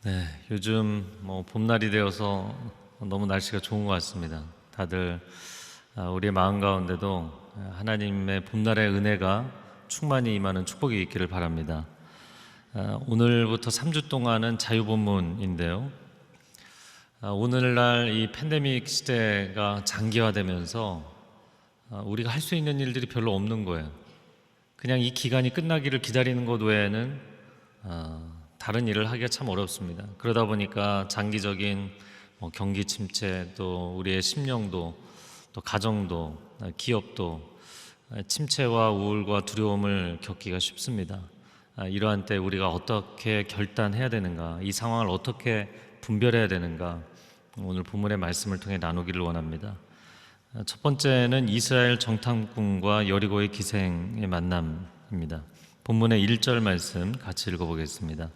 네, 요즘 봄날이 되어서 너무 날씨가 좋은 것 같습니다. 다들 우리의 마음 가운데도 하나님의 봄날의 은혜가 충만히 임하는 축복이 있기를 바랍니다. 오늘부터 3주 동안은 자유본문인데요. 오늘날 이 팬데믹 시대가 장기화되면서 우리가 할 수 있는 일들이 별로 없는 거예요. 그냥 이 기간이 끝나기를 기다리는 것 외에는 다른 일을 하기가 참 어렵습니다. 그러다 보니까 장기적인 경기 침체, 또 우리의 심령도, 또 가정도, 기업도 침체와 우울과 두려움을 겪기가 쉽습니다. 이러한 때 우리가 어떻게 결단해야 되는가, 이 상황을 어떻게 분별해야 되는가, 오늘 본문의 말씀을 통해 나누기를 원합니다. 첫 번째는 이스라엘 정탐꾼과 여리고의 기생의 만남입니다. 본문의 1절 말씀 같이 읽어보겠습니다.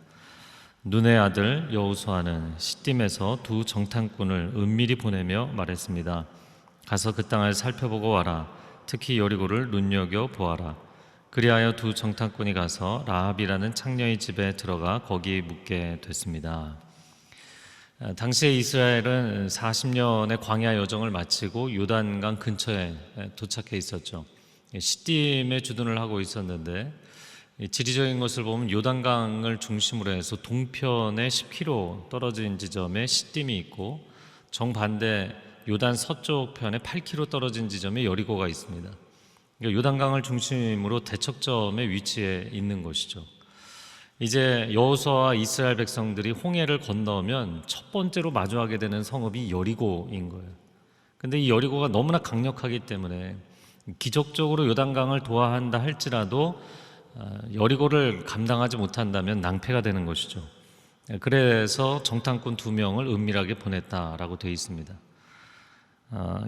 눈의 아들 여호수아는 시딤에서 두 정탐꾼을 은밀히 보내며 말했습니다. 가서 그 땅을 살펴보고 와라. 특히 여리고를 눈여겨 보아라. 그리하여 두 정탐꾼이 가서 라합이라는 창녀의 집에 들어가 거기 묵게 됐습니다. 당시에 이스라엘은 40년의 광야 여정을 마치고 요단강 근처에 도착해 있었죠. 시딤에 주둔을 하고 있었는데 지리적인 것을 보면 요단강을 중심으로 해서 동편에 10km 떨어진 지점에 시딤이 있고 정반대 요단 서쪽 편에 8km 떨어진 지점에 여리고가 있습니다. 그러니까 요단강을 중심으로 대척점에 위치해 있는 것이죠. 이제 여호수아와 이스라엘 백성들이 홍해를 건너면 첫 번째로 마주하게 되는 성읍이 여리고인 거예요. 근데 이 여리고가 너무나 강력하기 때문에 기적적으로 요단강을 도하한다 할지라도 여리고를 감당하지 못한다면 낭패가 되는 것이죠. 그래서 정탐꾼 2명을 은밀하게 보냈다라고 되어 있습니다.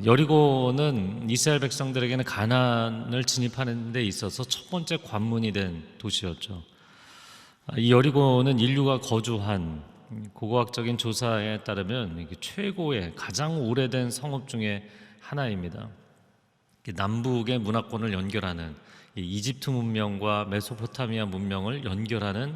여리고는 이스라엘 백성들에게는 가나안을 진입하는 데 있어서 첫 번째 관문이 된 도시였죠. 이 여리고는 인류가 거주한 고고학적인 조사에 따르면 최고의 가장 오래된 성읍 중에 하나입니다. 남북의 문화권을 연결하는 이집트 문명과 메소포타미아 문명을 연결하는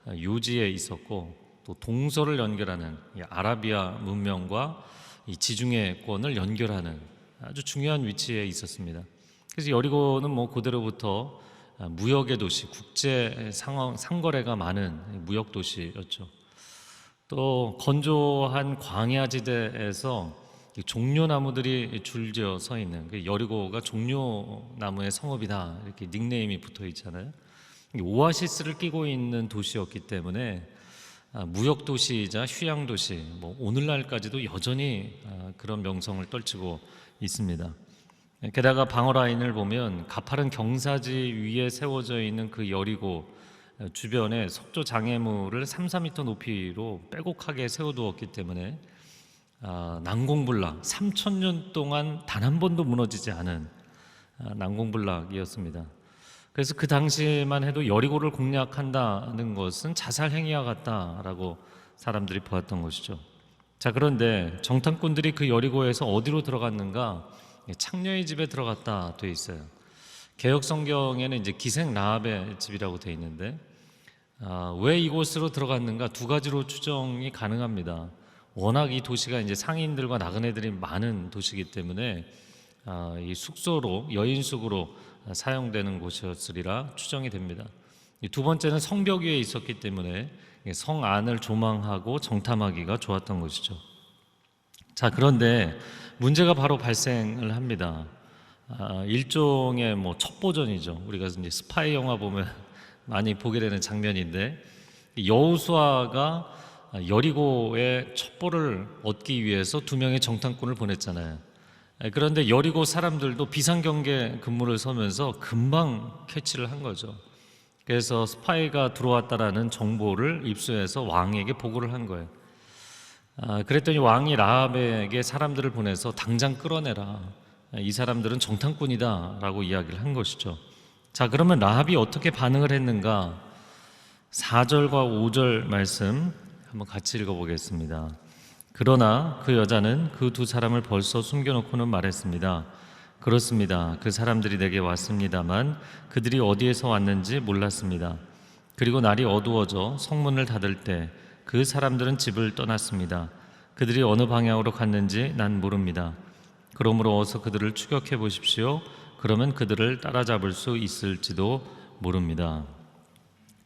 요지에 있었고, 또 동서를 연결하는 아라비아 문명과 이 지중해권을 연결하는 아주 중요한 위치에 있었습니다. 그래서 여리고는 그대로부터 무역의 도시, 국제 상거래가 많은 무역 도시였죠. 또 건조한 광야지대에서 종려나무들이 줄지어 서 있는 여리고가 종려나무의 성읍이다, 이렇게 닉네임이 붙어 있잖아요. 오아시스를 끼고 있는 도시였기 때문에 무역 도시이자 휴양 도시, 오늘날까지도 여전히 그런 명성을 떨치고 있습니다. 게다가 방어 라인을 보면 가파른 경사지 위에 세워져 있는 그 여리고 주변에 석조 장애물을 3-4m 높이로 빼곡하게 세워두었기 때문에 난공불락, 3000년 동안 단 한 번도 무너지지 않은 난공불락이었습니다. 그래서 그 당시만 해도 여리고를 공략한다는 것은 자살행위와 같다라고 사람들이 보았던 것이죠. 자, 그런데 정탐꾼들이 그 여리고에서 어디로 들어갔는가? 창녀의 집에 들어갔다 되어 있어요. 개역 성경에는 이제 기생 라합의 집이라고 되어 있는데 왜 이곳으로 들어갔는가? 두 가지로 추정이 가능합니다. 워낙 이 도시가 이제 상인들과 나그네들이 많은 도시이기 때문에 이 숙소로, 여인숙으로 사용되는 곳이었으리라 추정이 됩니다. 두 번째는 성벽 위에 있었기 때문에 성 안을 조망하고 정탐하기가 좋았던 것이죠. 자, 그런데 문제가 바로 발생을 합니다. 일종의 첩보전이죠. 우리가 이제 스파이 영화 보면 많이 보게 되는 장면인데, 여호수아가 여리고의 첩보를 얻기 위해서 2명의 정탐꾼을 보냈잖아요. 그런데 여리고 사람들도 비상경계 근무를 서면서 금방 캐치를 한 거죠. 그래서 스파이가 들어왔다라는 정보를 입수해서 왕에게 보고를 한 거예요. 그랬더니 왕이 라합에게 사람들을 보내서 당장 끌어내라, 이 사람들은 정탐꾼이다 라고 이야기를 한 것이죠. 자, 그러면 라합이 어떻게 반응을 했는가? 4절과 5절 말씀 한번 같이 읽어보겠습니다. 그러나 그 여자는 그 2사람을 벌써 숨겨놓고는 말했습니다. 그렇습니다. 그 사람들이 내게 왔습니다만 그들이 어디에서 왔는지 몰랐습니다. 그리고 날이 어두워져 성문을 닫을 때 그 사람들은 집을 떠났습니다. 그들이 어느 방향으로 갔는지 난 모릅니다. 그러므로 어서 그들을 추격해 보십시오. 그러면 그들을 따라잡을 수 있을지도 모릅니다.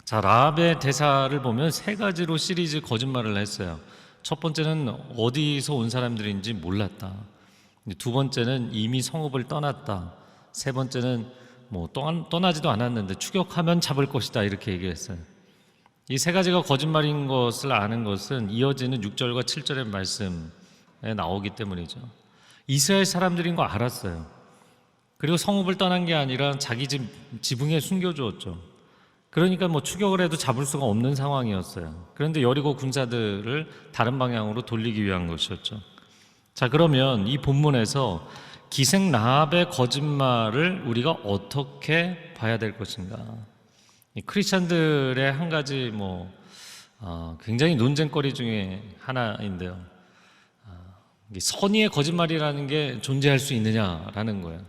자, 라합의 대사를 보면 세 가지로 시리즈 거짓말을 했어요. 첫 번째는 어디서 온 사람들인지 몰랐다. 두 번째는 이미 성읍을 떠났다. 세 번째는 떠나지도 않았는데 추격하면 잡을 것이다, 이렇게 얘기했어요. 이 세 가지가 거짓말인 것을 아는 것은 이어지는 6절과 7절의 말씀에 나오기 때문이죠. 이스라엘 사람들인 거 알았어요. 그리고 성읍을 떠난 게 아니라 자기 집 지붕에 숨겨주었죠. 그러니까 추격을 해도 잡을 수가 없는 상황이었어요. 그런데 여리고 군사들을 다른 방향으로 돌리기 위한 것이었죠. 자, 그러면 이 본문에서 기생 라합의 거짓말을 우리가 어떻게 봐야 될 것인가? 이 크리스천들의 한 가지 굉장히 논쟁거리 중에 하나인데요. 선의의 거짓말이라는 게 존재할 수 있느냐라는 거예요.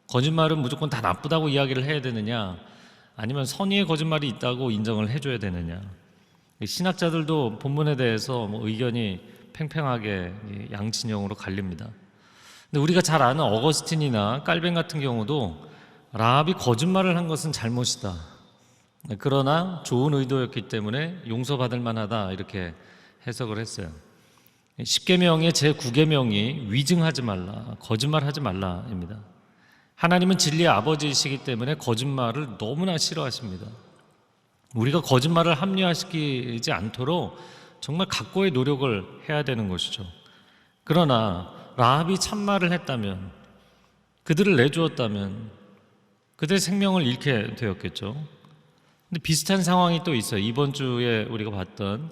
거짓말은 무조건 다 나쁘다고 이야기를 해야 되느냐, 아니면 선의의 거짓말이 있다고 인정을 해줘야 되느냐. 신학자들도 본문에 대해서 의견이 팽팽하게 양진영으로 갈립니다. 근데 우리가 잘 아는 어거스틴이나 깔뱅 같은 경우도 라합이 거짓말을 한 것은 잘못이다, 그러나 좋은 의도였기 때문에 용서받을 만하다, 이렇게 해석을 했어요. 10계명의 제9계명이 위증하지 말라, 거짓말하지 말라입니다. 하나님은 진리의 아버지이시기 때문에 거짓말을 너무나 싫어하십니다. 우리가 거짓말을 합리화시키지 않도록 정말 각고의 노력을 해야 되는 것이죠. 그러나 라합이 참말을 했다면, 그들을 내주었다면 그들의 생명을 잃게 되었겠죠. 근데 비슷한 상황이 또 있어요. 이번 주에 우리가 봤던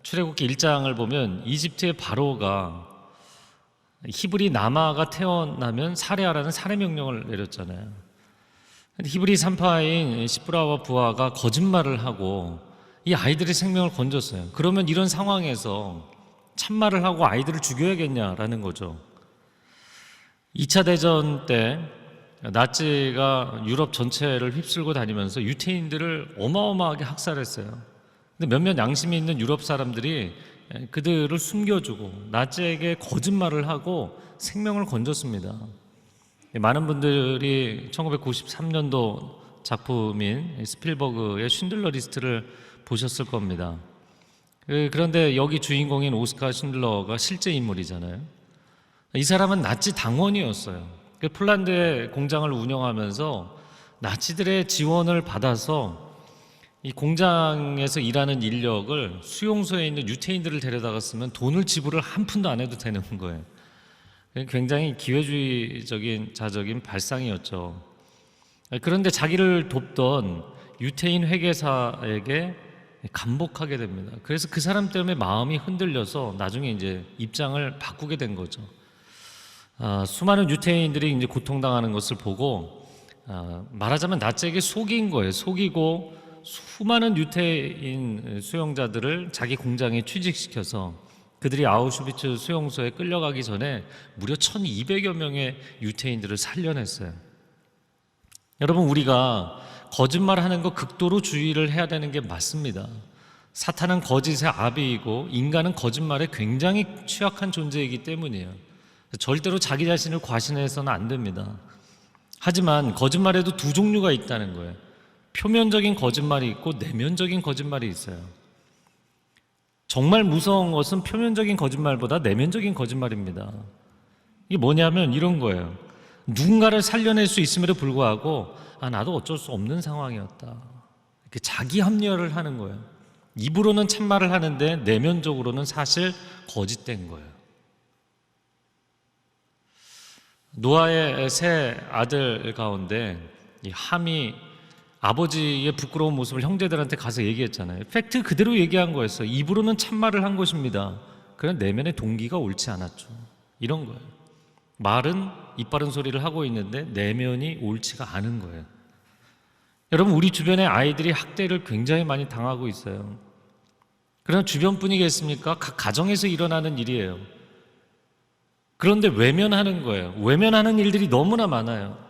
출애굽기 1장을 보면 이집트의 바로가 히브리 남아가 태어나면 살해하라는 살해 명령을 내렸잖아요. 히브리 산파인 시브라와 부하가 거짓말을 하고 이 아이들의 생명을 건졌어요. 그러면 이런 상황에서 참말을 하고 아이들을 죽여야겠냐라는 거죠. 2차 대전 때 나치가 유럽 전체를 휩쓸고 다니면서 유태인들을 어마어마하게 학살했어요. 근데 몇몇 양심이 있는 유럽 사람들이 그들을 숨겨주고 나치에게 거짓말을 하고 생명을 건졌습니다. 많은 분들이 1993년도 작품인 스필버그의 쉰들러 리스트를 보셨을 겁니다. 그런데 여기 주인공인 오스카 쉰들러가 실제 인물이잖아요. 이 사람은 나치 당원이었어요. 폴란드의 공장을 운영하면서 나치들의 지원을 받아서 이 공장에서 일하는 인력을 수용소에 있는 유태인들을 데려다가 쓰면 돈을 지불을 한 푼도 안 해도 되는 거예요. 굉장히 기회주의적인 자적인 발상이었죠. 그런데 자기를 돕던 유태인 회계사에게 감복하게 됩니다. 그래서 그 사람 때문에 마음이 흔들려서 나중에 이제 입장을 바꾸게 된 거죠. 수많은 유태인들이 이제 고통당하는 것을 보고 말하자면 나치에게 속인 거예요. 속이고 수많은 유태인 수용자들을 자기 공장에 취직시켜서 그들이 아우슈비츠 수용소에 끌려가기 전에 무려 1200여 명의 유태인들을 살려냈어요. 여러분, 우리가 거짓말하는 거 극도로 주의를 해야 되는 게 맞습니다. 사탄은 거짓의 아비이고 인간은 거짓말에 굉장히 취약한 존재이기 때문이에요. 절대로 자기 자신을 과신해서는 안 됩니다. 하지만 거짓말에도 두 종류가 있다는 거예요. 표면적인 거짓말이 있고 내면적인 거짓말이 있어요. 정말 무서운 것은 표면적인 거짓말보다 내면적인 거짓말입니다. 이게 뭐냐면 이런 거예요. 누군가를 살려낼 수 있음에도 불구하고 나도 어쩔 수 없는 상황이었다, 이렇게 자기 합리화를 하는 거예요. 입으로는 참말을 하는데 내면적으로는 사실 거짓된 거예요. 노아의 세 아들 가운데 이 함이 아버지의 부끄러운 모습을 형제들한테 가서 얘기했잖아요. 팩트 그대로 얘기한 거였어요. 입으로는 참말을 한 것입니다. 그런데 내면의 동기가 옳지 않았죠. 이런 거예요. 말은 입 바른 소리를 하고 있는데 내면이 옳지가 않은 거예요. 여러분, 우리 주변에 아이들이 학대를 굉장히 많이 당하고 있어요. 그러나 주변 분이겠습니까? 각 가정에서 일어나는 일이에요. 그런데 외면하는 거예요. 외면하는 일들이 너무나 많아요.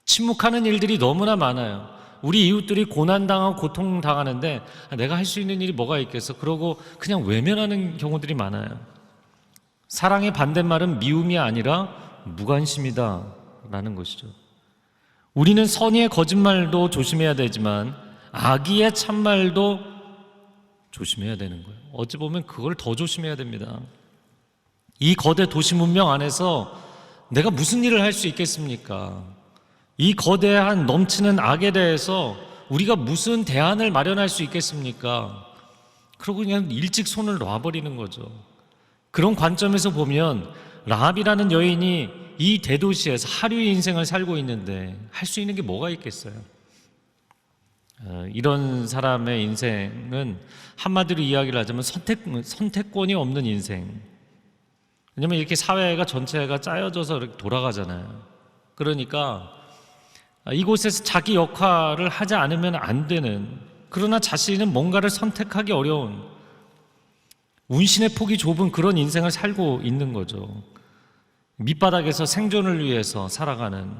침묵하는 일들이 너무나 많아요. 우리 이웃들이 고난당하고 고통당하는데 내가 할 수 있는 일이 뭐가 있겠어? 그러고 그냥 외면하는 경우들이 많아요. 사랑의 반대말은 미움이 아니라 무관심이다 라는 것이죠. 우리는 선의의 거짓말도 조심해야 되지만 악의의 참말도 조심해야 되는 거예요. 어찌 보면 그걸 더 조심해야 됩니다. 이 거대 도시 문명 안에서 내가 무슨 일을 할 수 있겠습니까? 이 거대한 넘치는 악에 대해서 우리가 무슨 대안을 마련할 수 있겠습니까? 그러고 그냥 일찍 손을 놔버리는 거죠. 그런 관점에서 보면 라합이라는 여인이 이 대도시에서 하류의 인생을 살고 있는데 할 수 있는 게 뭐가 있겠어요? 이런 사람의 인생은 한마디로 이야기를 하자면 선택권이 없는 인생. 왜냐면 이렇게 사회가 전체가 짜여져서 이렇게 돌아가잖아요. 그러니까 이곳에서 자기 역할을 하지 않으면 안 되는, 그러나 자신은 뭔가를 선택하기 어려운, 운신의 폭이 좁은 그런 인생을 살고 있는 거죠. 밑바닥에서 생존을 위해서 살아가는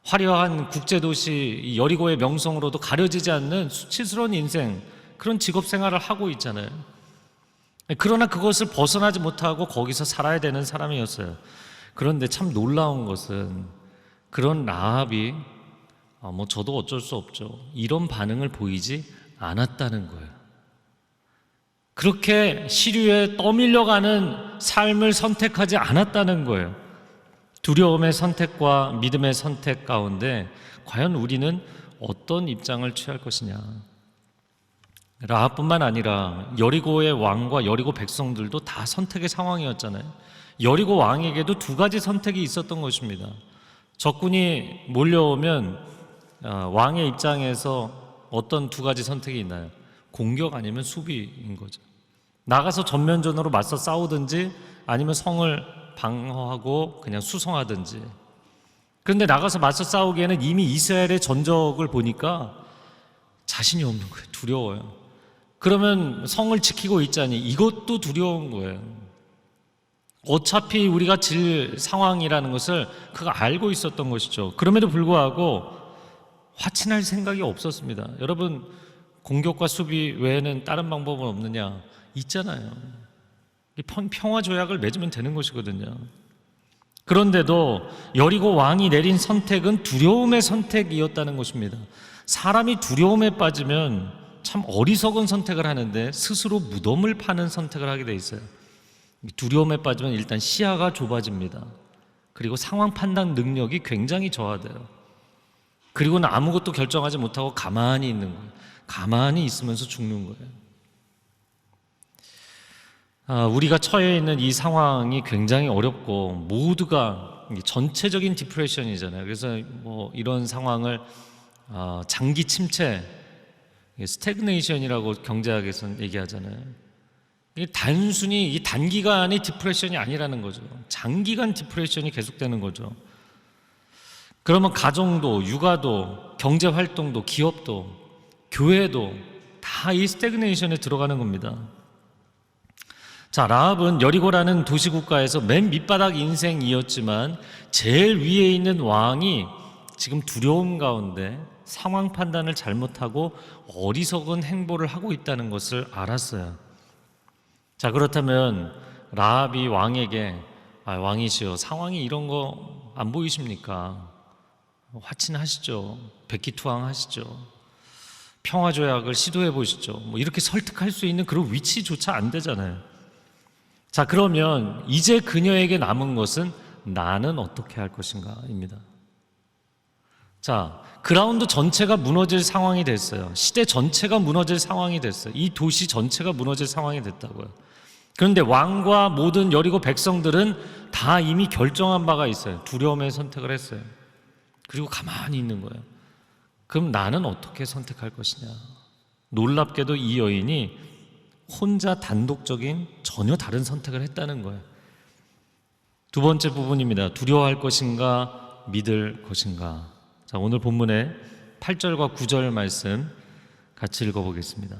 화려한 국제도시 여리고의 명성으로도 가려지지 않는 수치스러운 인생, 그런 직업 생활을 하고 있잖아요. 그러나 그것을 벗어나지 못하고 거기서 살아야 되는 사람이었어요. 그런데 참 놀라운 것은 그런 라합이 저도 어쩔 수 없죠, 이런 반응을 보이지 않았다는 거예요. 그렇게 시류에 떠밀려가는 삶을 선택하지 않았다는 거예요. 두려움의 선택과 믿음의 선택 가운데 과연 우리는 어떤 입장을 취할 것이냐. 라합뿐만 아니라 여리고의 왕과 여리고 백성들도 다 선택의 상황이었잖아요. 여리고 왕에게도 두 가지 선택이 있었던 것입니다. 적군이 몰려오면 왕의 입장에서 어떤 두 가지 선택이 있나요? 공격 아니면 수비인 거죠. 나가서 전면전으로 맞서 싸우든지 아니면 성을 방어하고 그냥 수성하든지. 그런데 나가서 맞서 싸우기에는 이미 이스라엘의 전적을 보니까 자신이 없는 거예요. 두려워요. 그러면 성을 지키고 있자니 이것도 두려운 거예요. 어차피 우리가 질 상황이라는 것을 그가 알고 있었던 것이죠. 그럼에도 불구하고 화친할 생각이 없었습니다. 여러분, 공격과 수비 외에는 다른 방법은 없느냐? 있잖아요. 평화 조약을 맺으면 되는 것이거든요. 그런데도 여리고 왕이 내린 선택은 두려움의 선택이었다는 것입니다. 사람이 두려움에 빠지면 참 어리석은 선택을 하는데 스스로 무덤을 파는 선택을 하게 돼 있어요. 두려움에 빠지면 일단 시야가 좁아집니다. 그리고 상황 판단 능력이 굉장히 저하돼요. 그리고는 아무것도 결정하지 못하고 가만히 있는 거예요. 가만히 있으면서 죽는 거예요. 우리가 처해 있는 이 상황이 굉장히 어렵고 모두가 전체적인 디프레션이잖아요. 그래서 이런 상황을 장기 침체, 스태그네이션이라고 경제학에서는 얘기하잖아요. 이게 단순히 이 단기간의 디프레션이 아니라는 거죠. 장기간 디프레션이 계속되는 거죠. 그러면 가정도, 육아도, 경제활동도, 기업도, 교회도 다 이 스태그네이션에 들어가는 겁니다. 자, 라합은 여리고라는 도시국가에서 맨 밑바닥 인생이었지만 제일 위에 있는 왕이 지금 두려움 가운데 상황 판단을 잘못하고 어리석은 행보를 하고 있다는 것을 알았어요. 자, 그렇다면 라합이 왕에게 왕이시여, 상황이 이런 거 안 보이십니까? 화친하시죠. 백기투항하시죠. 평화조약을 시도해 보시죠. 이렇게 설득할 수 있는 그런 위치조차 안 되잖아요. 자, 그러면 이제 그녀에게 남은 것은 나는 어떻게 할 것인가입니다. 자, 그라운드 전체가 무너질 상황이 됐어요. 시대 전체가 무너질 상황이 됐어요. 이 도시 전체가 무너질 상황이 됐다고요. 그런데 왕과 모든 여리고 백성들은 다 이미 결정한 바가 있어요. 두려움의 선택을 했어요. 그리고 가만히 있는 거예요. 그럼 나는 어떻게 선택할 것이냐. 놀랍게도 이 여인이 혼자 단독적인 전혀 다른 선택을 했다는 거예요. 두 번째 부분입니다. 두려워할 것인가 믿을 것인가. 자, 오늘 본문의 8절과 9절 말씀 같이 읽어보겠습니다.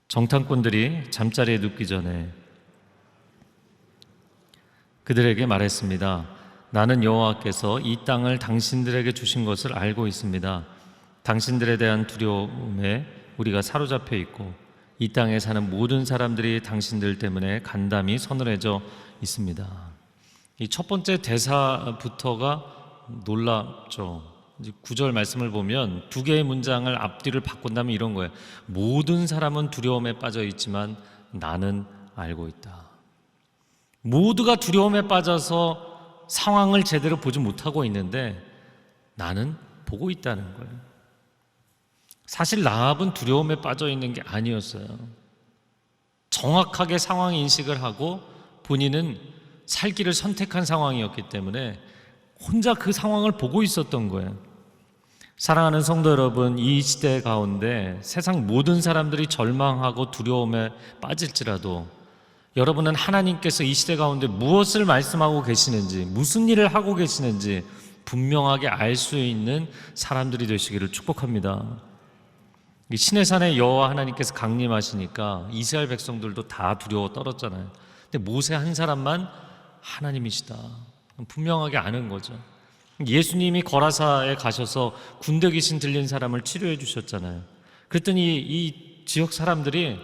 정탐꾼들이 잠자리에 눕기 전에 그들에게 말했습니다. 나는 여호와께서 이 땅을 당신들에게 주신 것을 알고 있습니다. 당신들에 대한 두려움에 우리가 사로잡혀 있고 이 땅에 사는 모든 사람들이 당신들 때문에 간담이 서늘해져 있습니다. 이 첫 번째 대사부터가 놀랍죠. 9절 말씀을 보면 두 개의 문장을 앞뒤를 바꾼다면 이런 거예요. 모든 사람은 두려움에 빠져 있지만 나는 알고 있다. 모두가 두려움에 빠져서 상황을 제대로 보지 못하고 있는데 나는 보고 있다는 거예요. 사실 라합은 두려움에 빠져 있는 게 아니었어요. 정확하게 상황 인식을 하고 본인은 살기를 선택한 상황이었기 때문에 혼자 그 상황을 보고 있었던 거예요. 사랑하는 성도 여러분, 이 시대 가운데 세상 모든 사람들이 절망하고 두려움에 빠질지라도 여러분은 하나님께서 이 시대 가운데 무엇을 말씀하고 계시는지, 무슨 일을 하고 계시는지 분명하게 알 수 있는 사람들이 되시기를 축복합니다. 시내 산에 여호와 하나님께서 강림하시니까 이스라엘 백성들도 다 두려워 떨었잖아요. 근데 모세 한 사람만 하나님이시다 분명하게 아는 거죠. 예수님이 거라사에 가셔서 군대 귀신 들린 사람을 치료해 주셨잖아요. 그랬더니 이 지역 사람들이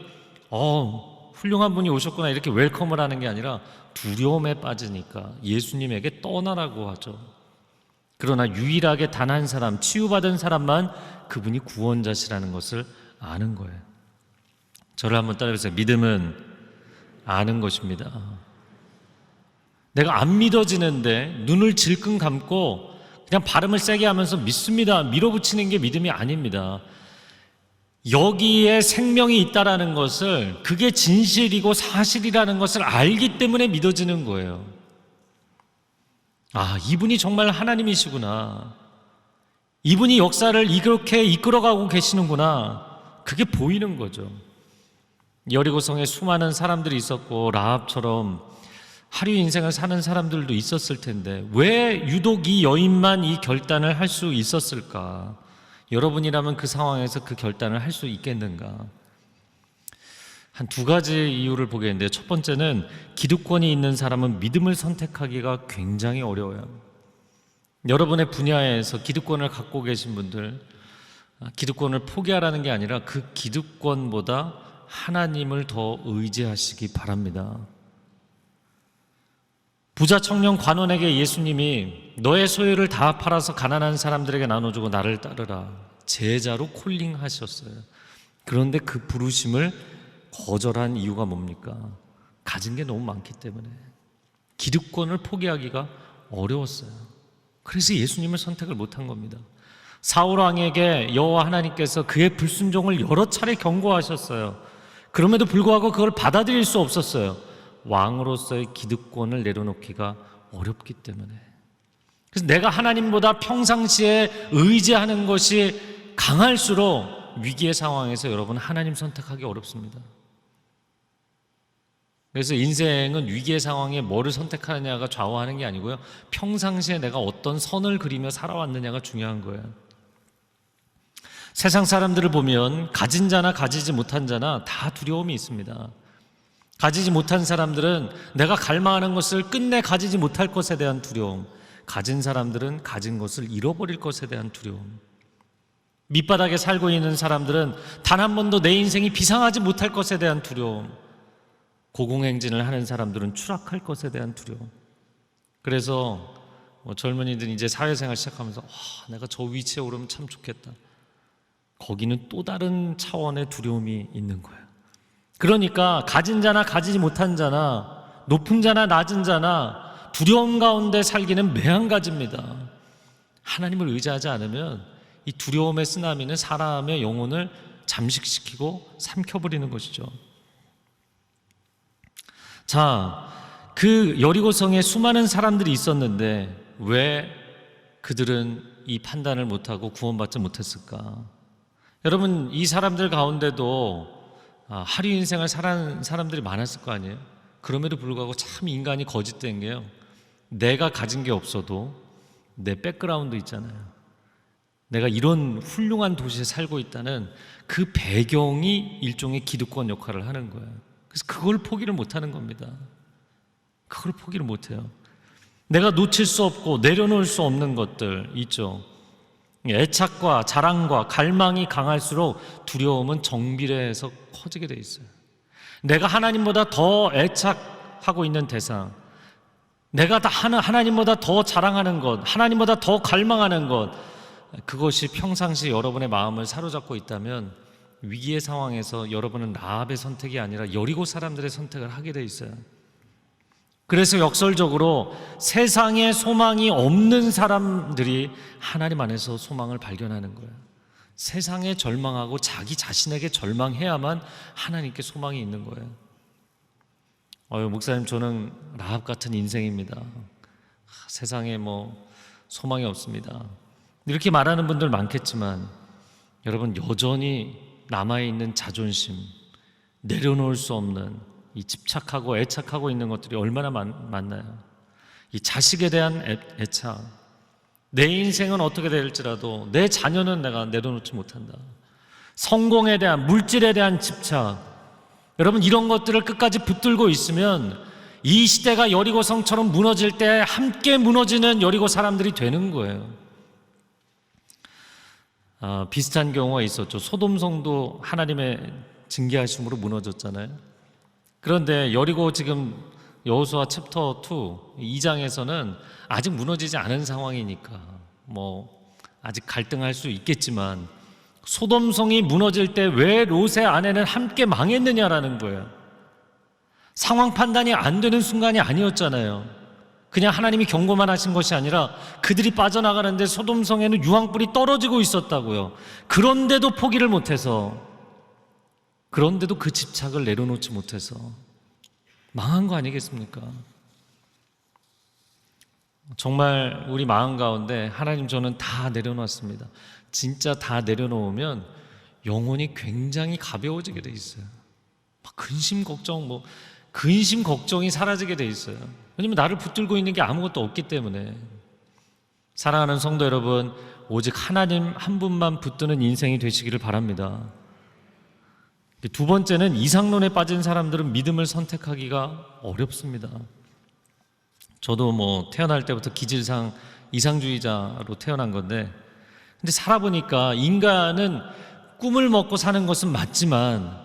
훌륭한 분이 오셨구나 이렇게 웰컴을 하는 게 아니라 두려움에 빠지니까 예수님에게 떠나라고 하죠. 그러나 유일하게 단 한 사람, 치유받은 사람만 그분이 구원자시라는 것을 아는 거예요. 저를 한번 따라해보세요. 믿음은 아는 것입니다. 내가 안 믿어지는데 눈을 질끈 감고 그냥 발음을 세게 하면서 믿습니다, 밀어붙이는 게 믿음이 아닙니다. 여기에 생명이 있다라는 것을, 그게 진실이고 사실이라는 것을 알기 때문에 믿어지는 거예요. 이분이 정말 하나님이시구나, 이분이 역사를 이렇게 이끌어가고 계시는구나, 그게 보이는 거죠. 여리고성에 수많은 사람들이 있었고 라합처럼 하류 인생을 사는 사람들도 있었을 텐데 왜 유독 이 여인만 이 결단을 할 수 있었을까? 여러분이라면 그 상황에서 그 결단을 할 수 있겠는가? 한 두 가지 이유를 보겠는데, 첫 번째는 기득권이 있는 사람은 믿음을 선택하기가 굉장히 어려워요. 여러분의 분야에서 기득권을 갖고 계신 분들, 기득권을 포기하라는 게 아니라 그 기득권보다 하나님을 더 의지하시기 바랍니다. 부자 청년 관원에게 예수님이 너의 소유를 다 팔아서 가난한 사람들에게 나눠주고 나를 따르라, 제자로 콜링하셨어요. 그런데 그 부르심을 거절한 이유가 뭡니까? 가진 게 너무 많기 때문에 기득권을 포기하기가 어려웠어요. 그래서 예수님을 선택을 못한 겁니다. 사울 왕에게 여호와 하나님께서 그의 불순종을 여러 차례 경고하셨어요. 그럼에도 불구하고 그걸 받아들일 수 없었어요. 왕으로서의 기득권을 내려놓기가 어렵기 때문에. 그래서 내가 하나님보다 평상시에 의지하는 것이 강할수록 위기의 상황에서 여러분 하나님 선택하기 어렵습니다. 그래서 인생은 위기의 상황에 뭐를 선택하느냐가 좌우하는 게 아니고요, 평상시에 내가 어떤 선을 그리며 살아왔느냐가 중요한 거예요. 세상 사람들을 보면 가진 자나 가지지 못한 자나 다 두려움이 있습니다. 가지지 못한 사람들은 내가 갈망하는 것을 끝내 가지지 못할 것에 대한 두려움, 가진 사람들은 가진 것을 잃어버릴 것에 대한 두려움, 밑바닥에 살고 있는 사람들은 단 한 번도 내 인생이 비상하지 못할 것에 대한 두려움, 고공행진을 하는 사람들은 추락할 것에 대한 두려움. 그래서 젊은이들이 이제 사회생활 시작하면서 내가 저 위치에 오르면 참 좋겠다, 거기는 또 다른 차원의 두려움이 있는 거예요. 그러니까 가진 자나 가지지 못한 자나 높은 자나 낮은 자나 두려움 가운데 살기는 매한가지입니다. 하나님을 의지하지 않으면 이 두려움의 쓰나미는 사람의 영혼을 잠식시키고 삼켜버리는 것이죠. 자, 그 여리고성에 수많은 사람들이 있었는데 왜 그들은 이 판단을 못하고 구원받지 못했을까? 여러분, 이 사람들 가운데도 하류 인생을 살아는 사람들이 많았을 거 아니에요? 그럼에도 불구하고 참 인간이 거짓된 게요, 내가 가진 게 없어도 내 백그라운드 있잖아요, 내가 이런 훌륭한 도시에 살고 있다는 그 배경이 일종의 기득권 역할을 하는 거예요. 그래서 그걸 포기를 못하는 겁니다. 그걸 포기를 못해요. 내가 놓칠 수 없고 내려놓을 수 없는 것들 있죠. 애착과 자랑과 갈망이 강할수록 두려움은 정비례해서 커지게 돼 있어요. 내가 하나님보다 더 애착하고 있는 대상, 내가 하나님보다 더 자랑하는 것, 하나님보다 더 갈망하는 것, 그것이 평상시 여러분의 마음을 사로잡고 있다면 위기의 상황에서 여러분은 라합의 선택이 아니라 여리고 사람들의 선택을 하게 돼 있어요. 그래서 역설적으로 세상에 소망이 없는 사람들이 하나님 안에서 소망을 발견하는 거예요. 세상에 절망하고 자기 자신에게 절망해야만 하나님께 소망이 있는 거예요. 목사님, 저는 라합 같은 인생입니다. 세상에 소망이 없습니다. 이렇게 말하는 분들 많겠지만 여러분, 여전히 남아있는 자존심, 내려놓을 수 없는 이 집착하고 애착하고 있는 것들이 얼마나 많나요? 이 자식에 대한 애착, 내 인생은 어떻게 될지라도 내 자녀는 내가 내려놓지 못한다. 성공에 대한, 물질에 대한 집착, 여러분, 이런 것들을 끝까지 붙들고 있으면 이 시대가 여리고성처럼 무너질 때 함께 무너지는 여리고 사람들이 되는 거예요. 비슷한 경우가 있었죠. 소돔성도 하나님의 징계하심으로 무너졌잖아요. 그런데 여리고 지금 여호수아 챕터 2, 2장에서는 아직 무너지지 않은 상황이니까 아직 갈등할 수 있겠지만 소돔성이 무너질 때 왜 롯의 아내는 함께 망했느냐라는 거예요. 상황 판단이 안 되는 순간이 아니었잖아요. 그냥 하나님이 경고만 하신 것이 아니라 그들이 빠져나가는데 소돔성에는 유황불이 떨어지고 있었다고요. 그런데도 포기를 못해서, 그런데도 그 집착을 내려놓지 못해서 망한 거 아니겠습니까? 정말 우리 마음 가운데 하나님, 저는 다 내려놨습니다. 진짜 다 내려놓으면 영혼이 굉장히 가벼워지게 돼 있어요. 근심 걱정이 사라지게 돼 있어요. 왜냐면 나를 붙들고 있는 게 아무것도 없기 때문에. 사랑하는 성도 여러분, 오직 하나님 한 분만 붙드는 인생이 되시기를 바랍니다. 두 번째는 이상론에 빠진 사람들은 믿음을 선택하기가 어렵습니다. 저도 태어날 때부터 기질상 이상주의자로 태어난 건데, 근데 살아보니까 인간은 꿈을 먹고 사는 것은 맞지만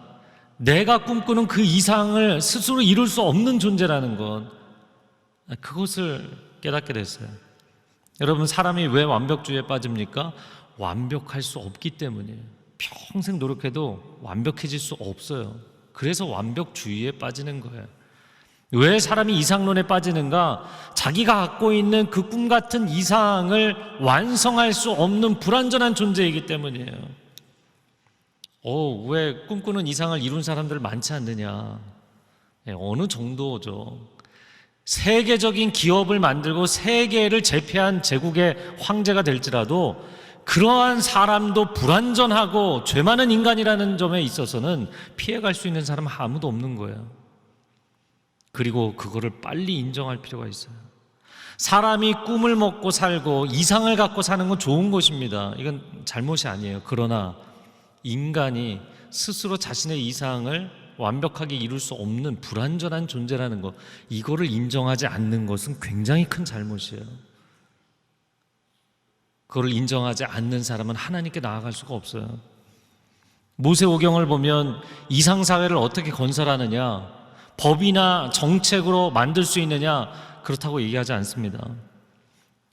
내가 꿈꾸는 그 이상을 스스로 이룰 수 없는 존재라는 것, 그것을 깨닫게 됐어요. 여러분, 사람이 왜 완벽주의에 빠집니까? 완벽할 수 없기 때문이에요. 평생 노력해도 완벽해질 수 없어요. 그래서 완벽주의에 빠지는 거예요. 왜 사람이 이상론에 빠지는가? 자기가 갖고 있는 그 꿈 같은 이상을 완성할 수 없는 불완전한 존재이기 때문이에요. 왜 꿈꾸는 이상을 이룬 사람들 많지 않느냐? 어느 정도죠. 세계적인 기업을 만들고 세계를 제패한 제국의 황제가 될지라도 그러한 사람도 불완전하고 죄 많은 인간이라는 점에 있어서는 피해갈 수 있는 사람은 아무도 없는 거예요. 그리고 그거를 빨리 인정할 필요가 있어요. 사람이 꿈을 먹고 살고 이상을 갖고 사는 건 좋은 것입니다. 이건 잘못이 아니에요. 그러나 인간이 스스로 자신의 이상을 완벽하게 이룰 수 없는 불완전한 존재라는 것, 이거를 인정하지 않는 것은 굉장히 큰 잘못이에요. 그걸 인정하지 않는 사람은 하나님께 나아갈 수가 없어요. 모세오경을 보면 이상사회를 어떻게 건설하느냐, 법이나 정책으로 만들 수 있느냐, 그렇다고 얘기하지 않습니다.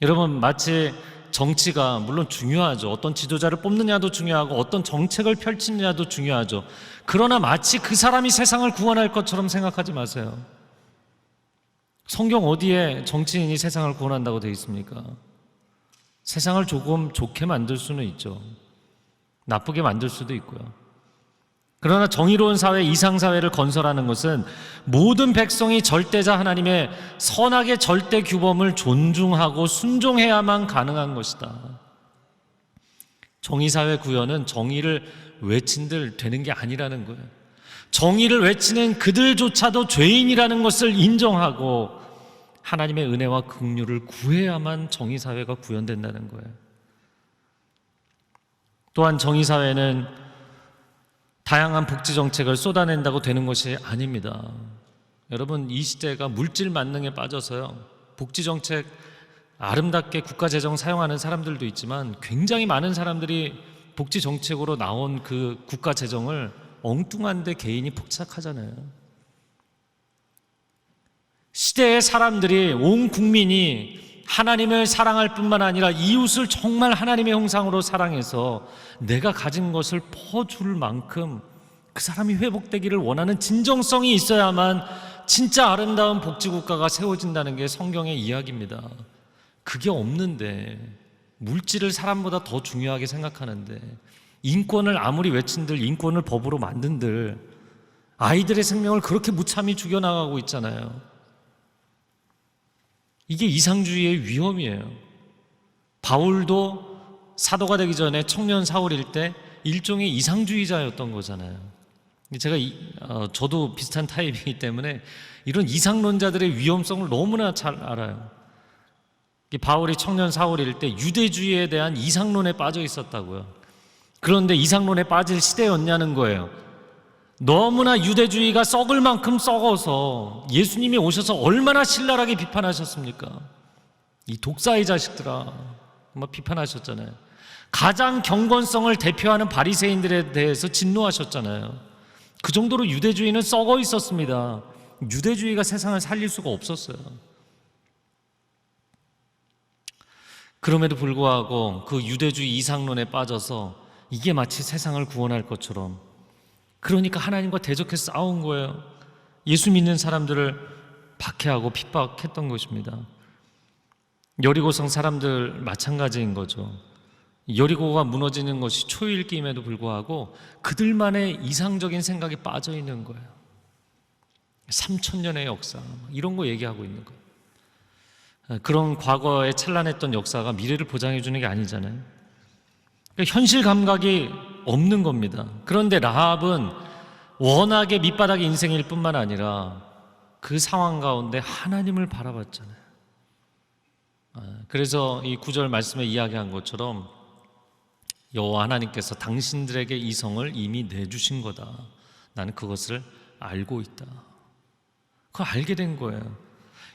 여러분, 마치 정치가 물론 중요하죠. 어떤 지도자를 뽑느냐도 중요하고 어떤 정책을 펼치느냐도 중요하죠. 그러나 마치 그 사람이 세상을 구원할 것처럼 생각하지 마세요. 성경 어디에 정치인이 세상을 구원한다고 되어 있습니까? 세상을 조금 좋게 만들 수는 있죠. 나쁘게 만들 수도 있고요. 그러나 정의로운 사회, 이상사회를 건설하는 것은 모든 백성이 절대자 하나님의 선악의 절대 규범을 존중하고 순종해야만 가능한 것이다. 정의사회 구현은 정의를 외친들 되는 게 아니라는 거예요. 정의를 외치는 그들조차도 죄인이라는 것을 인정하고 하나님의 은혜와 긍휼을 구해야만 정의사회가 구현된다는 거예요. 또한 정의사회는 다양한 복지정책을 쏟아낸다고 되는 것이 아닙니다. 여러분, 이 시대가 물질 만능에 빠져서요, 복지정책 아름답게 국가 재정 사용하는 사람들도 있지만 굉장히 많은 사람들이 복지 정책으로 나온 그 국가 재정을 엉뚱한데 개인이 폭삭하잖아요. 시대의 사람들이, 온 국민이 하나님을 사랑할 뿐만 아니라 이웃을 정말 하나님의 형상으로 사랑해서 내가 가진 것을 퍼줄 만큼 그 사람이 회복되기를 원하는 진정성이 있어야만 진짜 아름다운 복지국가가 세워진다는 게 성경의 이야기입니다. 그게 없는데, 물질을 사람보다 더 중요하게 생각하는데, 인권을 아무리 외친들, 인권을 법으로 만든들 아이들의 생명을 그렇게 무참히 죽여나가고 있잖아요. 이게 이상주의의 위험이에요. 바울도 사도가 되기 전에 청년 사울일 때 일종의 이상주의자였던 거잖아요. 저도 비슷한 타입이기 때문에 이런 이상론자들의 위험성을 너무나 잘 알아요. 바울이 청년 사울일 때 유대주의에 대한 이상론에 빠져 있었다고요. 그런데 이상론에 빠질 시대였냐는 거예요. 너무나 유대주의가 썩을 만큼 썩어서 예수님이 오셔서 얼마나 신랄하게 비판하셨습니까? 이 독사의 자식들아, 정말 비판하셨잖아요. 가장 경건성을 대표하는 바리새인들에 대해서 진노하셨잖아요. 그 정도로 유대주의는 썩어 있었습니다. 유대주의가 세상을 살릴 수가 없었어요. 그럼에도 불구하고 그 유대주의 이상론에 빠져서 이게 마치 세상을 구원할 것처럼, 그러니까 하나님과 대적해서 싸운 거예요. 예수 믿는 사람들을 박해하고 핍박했던 것입니다. 여리고성 사람들 마찬가지인 거죠. 여리고가 무너지는 것이 초일기임에도 불구하고 그들만의 이상적인 생각에 빠져 있는 거예요. 3,000년의 역사, 이런 거 얘기하고 있는 거예요. 그런 과거에 찬란했던 역사가 미래를 보장해 주는 게 아니잖아요. 그러니까 현실 감각이 없는 겁니다. 그런데 라합은 워낙에 밑바닥 인생일 뿐만 아니라 그 상황 가운데 하나님을 바라봤잖아요. 그래서 이 9절 말씀에 이야기한 것처럼 여호와 하나님께서 당신들에게 이 성을 이미 내주신 거다. 나는 그것을 알고 있다. 그걸 알게 된 거예요.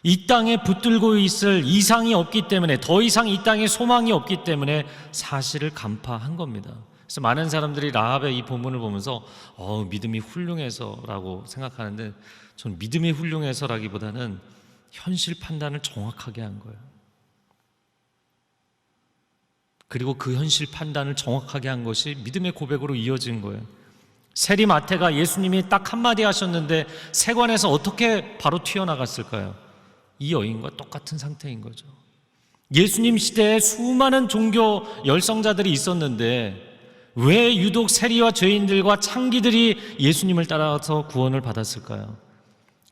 이 땅에 붙들고 있을 이상이 없기 때문에, 더 이상 이 땅에 소망이 없기 때문에 사실을 간파한 겁니다. 그래서 많은 사람들이 라합의 이 본문을 보면서 믿음이 훌륭해서라고 생각하는데, 저는 믿음이 훌륭해서라기보다는 현실 판단을 정확하게 한 거예요. 그리고 그 현실 판단을 정확하게 한 것이 믿음의 고백으로 이어진 거예요. 세리마태가 예수님이 딱 한마디 하셨는데 세관에서 어떻게 바로 튀어나갔을까요? 이 여인과 똑같은 상태인 거죠. 예수님 시대에 수많은 종교 열성자들이 있었는데 왜 유독 세리와 죄인들과 창기들이 예수님을 따라서 구원을 받았을까요?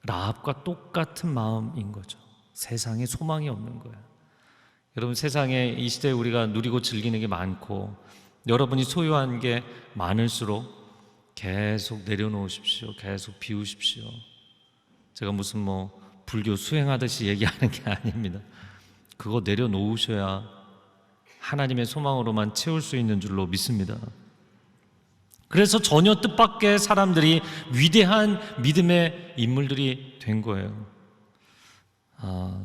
라합과 똑같은 마음인 거죠. 세상에 소망이 없는 거예요. 여러분, 세상에 이 시대에 우리가 누리고 즐기는 게 많고 여러분이 소유한 게 많을수록 계속 내려놓으십시오. 계속 비우십시오. 제가 무슨 불교 수행하듯이 얘기하는 게 아닙니다. 그거 내려놓으셔야 하나님의 소망으로만 채울 수 있는 줄로 믿습니다. 그래서 전혀 뜻밖의 사람들이 위대한 믿음의 인물들이 된 거예요.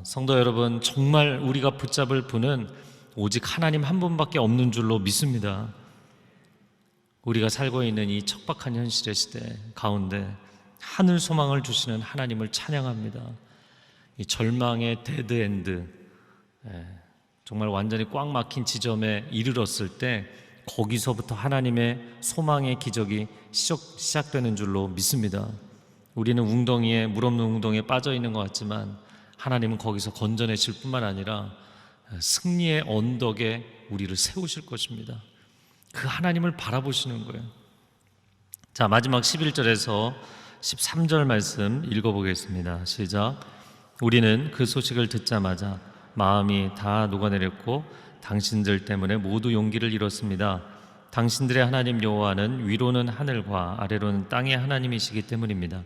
성도 여러분, 정말 우리가 붙잡을 분은 오직 하나님 한 분밖에 없는 줄로 믿습니다. 우리가 살고 있는 이 척박한 현실의 시대 가운데 하늘 소망을 주시는 하나님을 찬양합니다. 이 절망의 데드엔드, 정말 완전히 꽉 막힌 지점에 이르렀을 때 거기서부터 하나님의 소망의 기적이 시작되는 줄로 믿습니다. 우리는 웅덩이에, 물 없는 웅덩이에 빠져 있는 것 같지만 하나님은 거기서 건져내실 뿐만 아니라 승리의 언덕에 우리를 세우실 것입니다. 그 하나님을 바라보시는 거예요. 자, 마지막 11절에서 13절 말씀 읽어보겠습니다. 시작. 우리는 그 소식을 듣자마자 마음이 다 녹아내렸고 당신들 때문에 모두 용기를 잃었습니다. 당신들의 하나님 여호와는 위로는 하늘과 아래로는 땅의 하나님이시기 때문입니다.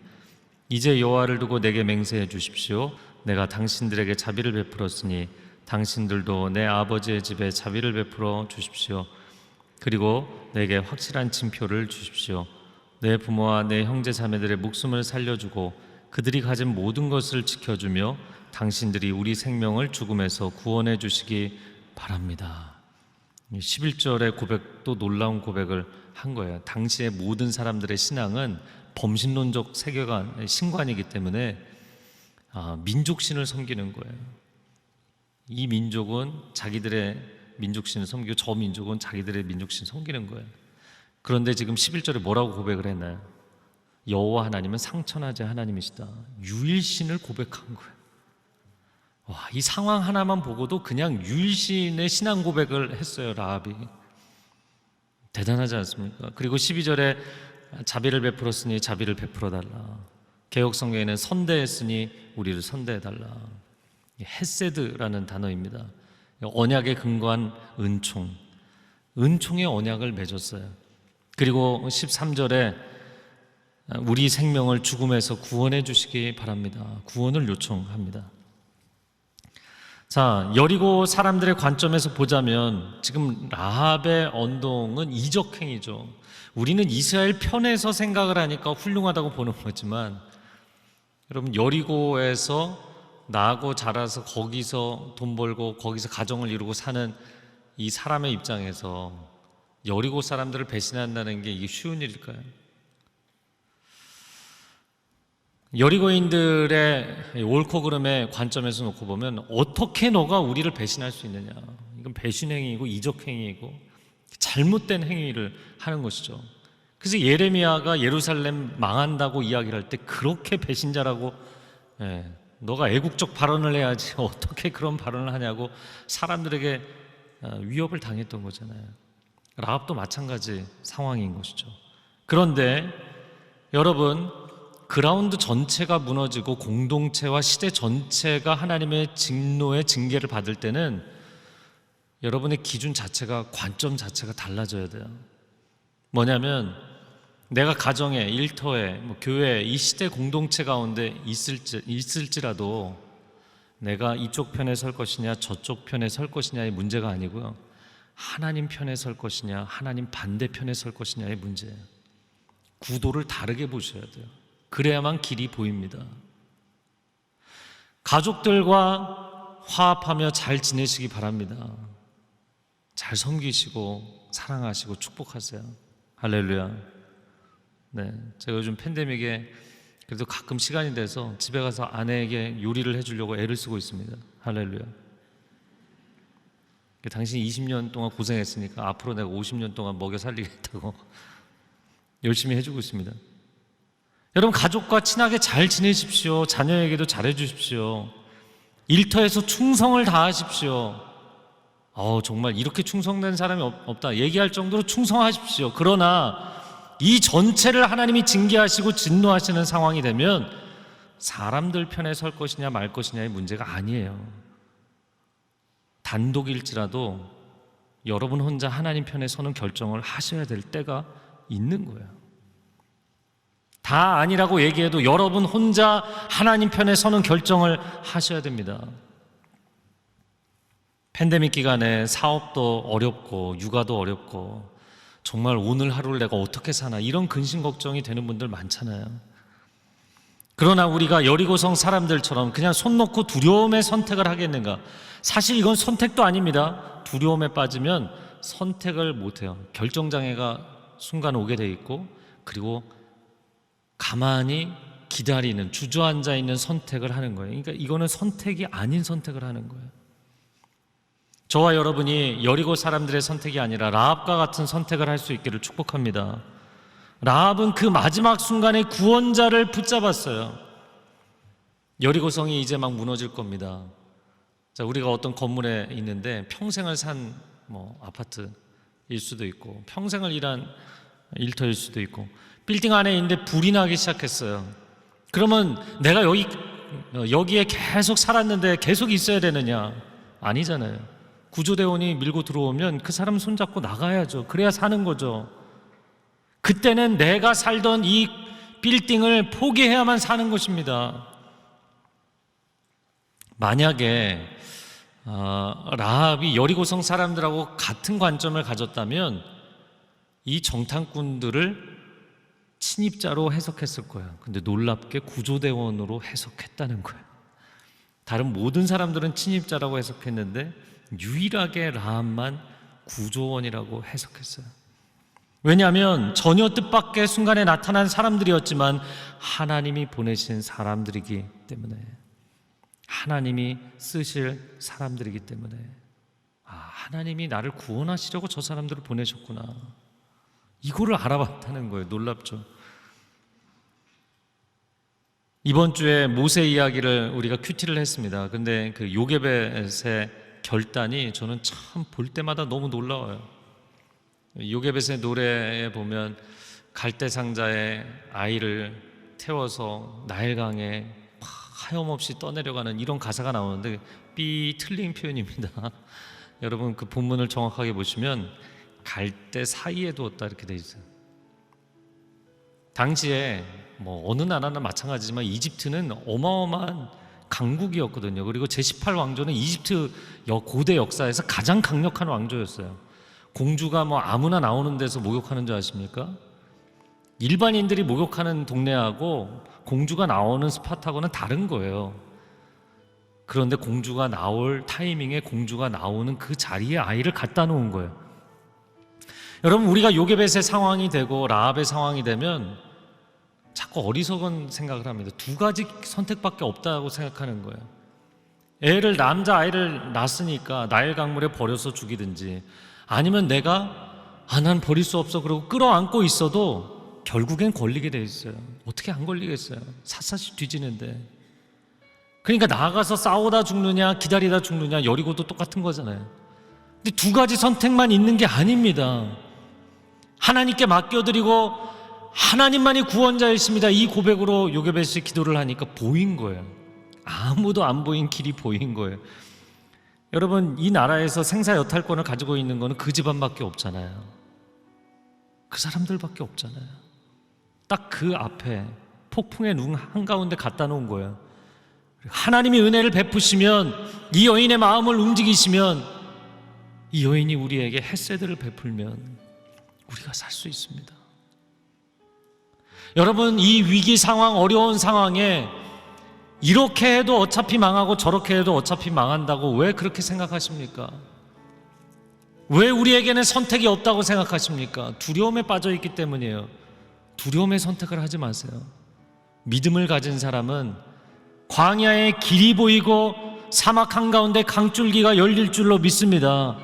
이제 여호와를 두고 내게 맹세해 주십시오. 내가 당신들에게 자비를 베풀었으니 당신들도 내 아버지의 집에 자비를 베풀어 주십시오. 그리고 내게 확실한 징표를 주십시오. 내 부모와 내 형제 자매들의 목숨을 살려주고 그들이 가진 모든 것을 지켜주며 당신들이 우리 생명을 죽음에서 구원해 주시기 바랍니다. 11절의 고백도 놀라운 고백을 한 거예요. 당시의 모든 사람들의 신앙은 범신론적 세계관, 신관이기 때문에 민족신을 섬기는 거예요. 이 민족은 자기들의 민족신을 섬기고 저 민족은 자기들의 민족신을 섬기는 거예요. 그런데 지금 11절에 뭐라고 고백을 했나요? 여호와 하나님은 상천하지 하나님이시다. 유일신을 고백한 거예요. 와, 이 상황 하나만 보고도 그냥 유일신의 신앙 고백을 했어요, 라합이. 대단하지 않습니까? 그리고 12절에 자비를 베풀었으니 자비를 베풀어 달라. 개역 성경에는 선대했으니 우리를 선대해 달라. 헤세드라는 단어입니다. 언약에 근거한 은총, 은총의 언약을 맺었어요. 그리고 13절에 우리 생명을 죽음에서 구원해 주시기 바랍니다. 구원을 요청합니다. 자, 여리고 사람들의 관점에서 보자면 지금 라합의 언동은 이적행위죠. 우리는 이스라엘 편에서 생각을 하니까 훌륭하다고 보는 거지만, 여러분, 여리고에서 나고 자라서 거기서 돈 벌고 거기서 가정을 이루고 사는 이 사람의 입장에서 여리고 사람들을 배신한다는 게 이게 쉬운 일일까요? 여리고인들의 옳고 그름의 관점에서 놓고 보면 어떻게 너가 우리를 배신할 수 있느냐, 이건 배신행위이고 이적행위이고 잘못된 행위를 하는 것이죠. 그래서 예레미야가 예루살렘 망한다고 이야기를 할 때 그렇게 배신자라고, 너가 애국적 발언을 해야지 어떻게 그런 발언을 하냐고 사람들에게 위협을 당했던 거잖아요. 라합도 마찬가지 상황인 것이죠. 그런데 여러분, 그라운드 전체가 무너지고 공동체와 시대 전체가 하나님의 진노의 징계를 받을 때는 여러분의 기준 자체가, 관점 자체가 달라져야 돼요. 뭐냐면 내가 가정에, 일터에, 교회에, 이 시대 공동체 가운데 있을지라도 내가 이쪽 편에 설 것이냐 저쪽 편에 설 것이냐의 문제가 아니고요, 하나님 편에 설 것이냐 하나님 반대편에 설 것이냐의 문제예요. 구도를 다르게 보셔야 돼요. 그래야만 길이 보입니다. 가족들과 화합하며 잘 지내시기 바랍니다. 잘 섬기시고 사랑하시고 축복하세요. 할렐루야. 네, 제가 요즘 팬데믹에 그래도 가끔 시간이 돼서 집에 가서 아내에게 요리를 해주려고 애를 쓰고 있습니다. 할렐루야. 당신이 20년 동안 고생했으니까 앞으로 내가 50년 동안 먹여 살리겠다고 열심히 해주고 있습니다. 여러분, 가족과 친하게 잘 지내십시오. 자녀에게도 잘해 주십시오. 일터에서 충성을 다하십시오. 정말 이렇게 충성된 사람이 없다 얘기할 정도로 충성하십시오. 그러나 이 전체를 하나님이 징계하시고 진노하시는 상황이 되면 사람들 편에 설 것이냐 말 것이냐의 문제가 아니에요. 단독일지라도 여러분 혼자 하나님 편에 서는 결정을 하셔야 될 때가 있는 거예요. 다 아니라고 얘기해도 여러분 혼자 하나님 편에 서는 결정을 하셔야 됩니다. 팬데믹 기간에 사업도 어렵고 육아도 어렵고 정말 오늘 하루를 내가 어떻게 사나 이런 근심 걱정이 되는 분들 많잖아요. 그러나 우리가 여리고성 사람들처럼 그냥 손 놓고 두려움의 선택을 하겠는가? 사실 이건 선택도 아닙니다. 두려움에 빠지면 선택을 못해요. 결정장애가 순간 오게 돼 있고, 그리고 가만히 기다리는, 주저앉아 있는 선택을 하는 거예요. 그러니까 이거는 선택이 아닌 선택을 하는 거예요. 저와 여러분이 여리고 사람들의 선택이 아니라 라합과 같은 선택을 할 수 있기를 축복합니다. 라합은 그 마지막 순간에 구원자를 붙잡았어요. 여리고성이 이제 막 무너질 겁니다. 자, 우리가 어떤 건물에 있는데 평생을 산 아파트일 수도 있고 평생을 일한 일터일 수도 있고 빌딩 안에 있는데 불이 나기 시작했어요. 그러면 내가 여기에 계속 살았는데 계속 있어야 되느냐? 아니잖아요. 구조대원이 밀고 들어오면 그 사람 손잡고 나가야죠. 그래야 사는 거죠. 그때는 내가 살던 이 빌딩을 포기해야만 사는 것입니다. 만약에 라합이 여리고성 사람들하고 같은 관점을 가졌다면 이 정탐꾼들을 침입자로 해석했을 거예요. 근데 놀랍게 구조대원으로 해석했다는 거예요. 다른 모든 사람들은 침입자라고 해석했는데 유일하게 라합만 구조원이라고 해석했어요. 왜냐하면 전혀 뜻밖의 순간에 나타난 사람들이었지만 하나님이 보내신 사람들이기 때문에, 하나님이 쓰실 사람들이기 때문에, 하나님이 나를 구원하시려고 저 사람들을 보내셨구나, 이거를 알아봤다는 거예요. 놀랍죠? 이번 주에 모세 이야기를 우리가 큐티를 했습니다. 근데 그 요게벳의 결단이 저는 참 볼 때마다 너무 놀라워요. 요게벳의 노래에 보면 갈대 상자에 아이를 태워서 나일강에 하염없이 떠내려가는 이런 가사가 나오는데 삐 틀린 표현입니다. 여러분 그 본문을 정확하게 보시면 갈대 사이에 두었다 이렇게 돼 있어요. 당시에 어느 나라나 마찬가지지만 이집트는 어마어마한 강국이었거든요. 그리고 제18왕조는 이집트 고대 역사에서 가장 강력한 왕조였어요. 공주가 아무나 나오는 데서 목욕하는 줄 아십니까? 일반인들이 목욕하는 동네하고 공주가 나오는 스팟하고는 다른 거예요. 그런데 공주가 나올 타이밍에 공주가 나오는 그 자리에 아이를 갖다 놓은 거예요. 여러분, 우리가 요게벳의 상황이 되고 라합의 상황이 되면 자꾸 어리석은 생각을 합니다. 두 가지 선택밖에 없다고 생각하는 거예요. 남자아이를 낳았으니까 나일 강물에 버려서 죽이든지, 아니면 내가 난 버릴 수 없어 그러고 끌어안고 있어도 결국엔 걸리게 돼 있어요. 어떻게 안 걸리겠어요? 샅샅이 뒤지는데. 그러니까 나가서 싸우다 죽느냐 기다리다 죽느냐, 여리고도 똑같은 거잖아요. 근데 두 가지 선택만 있는 게 아닙니다. 하나님께 맡겨드리고 하나님만이 구원자이십니다, 이 고백으로 요게벳이 기도를 하니까 보인 거예요. 아무도 안 보인 길이 보인 거예요. 여러분, 이 나라에서 생사여탈권을 가지고 있는 거는 그 집안밖에 없잖아요. 그 사람들밖에 없잖아요. 딱 그 앞에 폭풍의 눈 한가운데 갖다 놓은 거예요. 하나님이 은혜를 베푸시면, 이 여인의 마음을 움직이시면, 이 여인이 우리에게 햇새들을 베풀면 우리가 살 수 있습니다. 여러분, 이 위기 상황, 어려운 상황에 이렇게 해도 어차피 망하고 저렇게 해도 어차피 망한다고 왜 그렇게 생각하십니까? 왜 우리에게는 선택이 없다고 생각하십니까? 두려움에 빠져 있기 때문이에요. 두려움의 선택을 하지 마세요. 믿음을 가진 사람은 광야에 길이 보이고 사막 한가운데 강줄기가 열릴 줄로 믿습니다.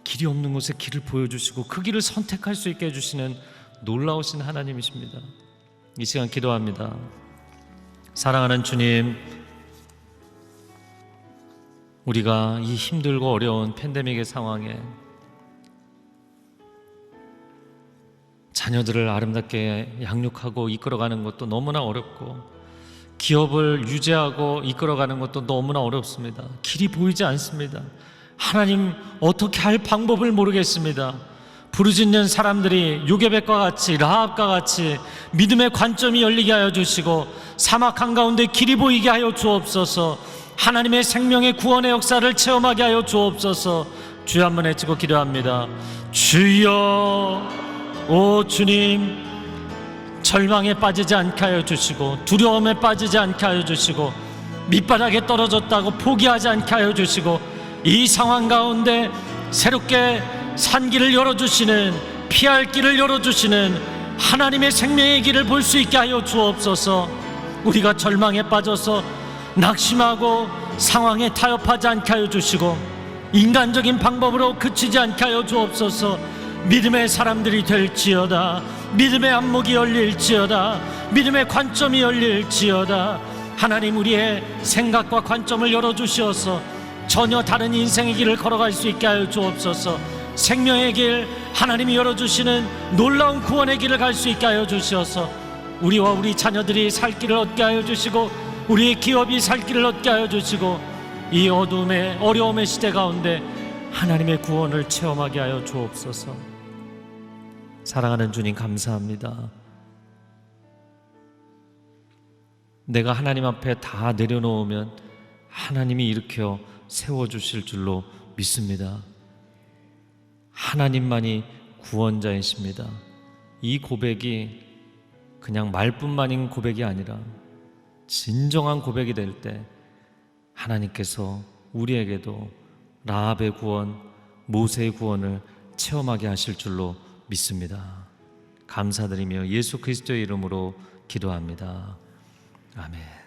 길이 없는 곳에 길을 보여주시고 그 길을 선택할 수 있게 해주시는 놀라우신 하나님이십니다. 이 시간 기도합니다. 사랑하는 주님, 우리가 이 힘들고 어려운 팬데믹의 상황에 자녀들을 아름답게 양육하고 이끌어가는 것도 너무나 어렵고, 기업을 유지하고 이끌어가는 것도 너무나 어렵습니다. 길이 보이지 않습니다. 하나님, 어떻게 할 방법을 모르겠습니다. 부르짖는 사람들이 요게벳과 같이, 라합과 같이 믿음의 관점이 열리게 하여 주시고 사막 한가운데 길이 보이게 하여 주옵소서. 하나님의 생명의 구원의 역사를 체험하게 하여 주옵소서. 주여, 한번 외치고 기도합니다. 주여, 오 주님, 절망에 빠지지 않게 하여 주시고 두려움에 빠지지 않게 하여 주시고 밑바닥에 떨어졌다고 포기하지 않게 하여 주시고, 이 상황 가운데 새롭게 산길을 열어주시는, 피할 길을 열어주시는 하나님의 생명의 길을 볼 수 있게 하여 주옵소서. 우리가 절망에 빠져서 낙심하고 상황에 타협하지 않게 하여 주시고 인간적인 방법으로 그치지 않게 하여 주옵소서. 믿음의 사람들이 될지어다. 믿음의 안목이 열릴지어다. 믿음의 관점이 열릴지어다. 하나님, 우리의 생각과 관점을 열어주시어서 전혀 다른 인생의 길을 걸어갈 수 있게 하여 주옵소서. 생명의 길, 하나님이 열어주시는 놀라운 구원의 길을 갈 수 있게 하여 주시어서 우리와 우리 자녀들이 살 길을 얻게 하여 주시고 우리의 기업이 살 길을 얻게 하여 주시고, 이 어둠의 어려움의 시대 가운데 하나님의 구원을 체험하게 하여 주옵소서. 사랑하는 주님, 감사합니다. 내가 하나님 앞에 다 내려놓으면 하나님이 일으켜 세워주실 줄로 믿습니다. 하나님만이 구원자이십니다. 이 고백이 그냥 말뿐만인 고백이 아니라 진정한 고백이 될 때 하나님께서 우리에게도 라합의 구원, 모세의 구원을 체험하게 하실 줄로 믿습니다. 감사드리며 예수 그리스도의 이름으로 기도합니다. 아멘.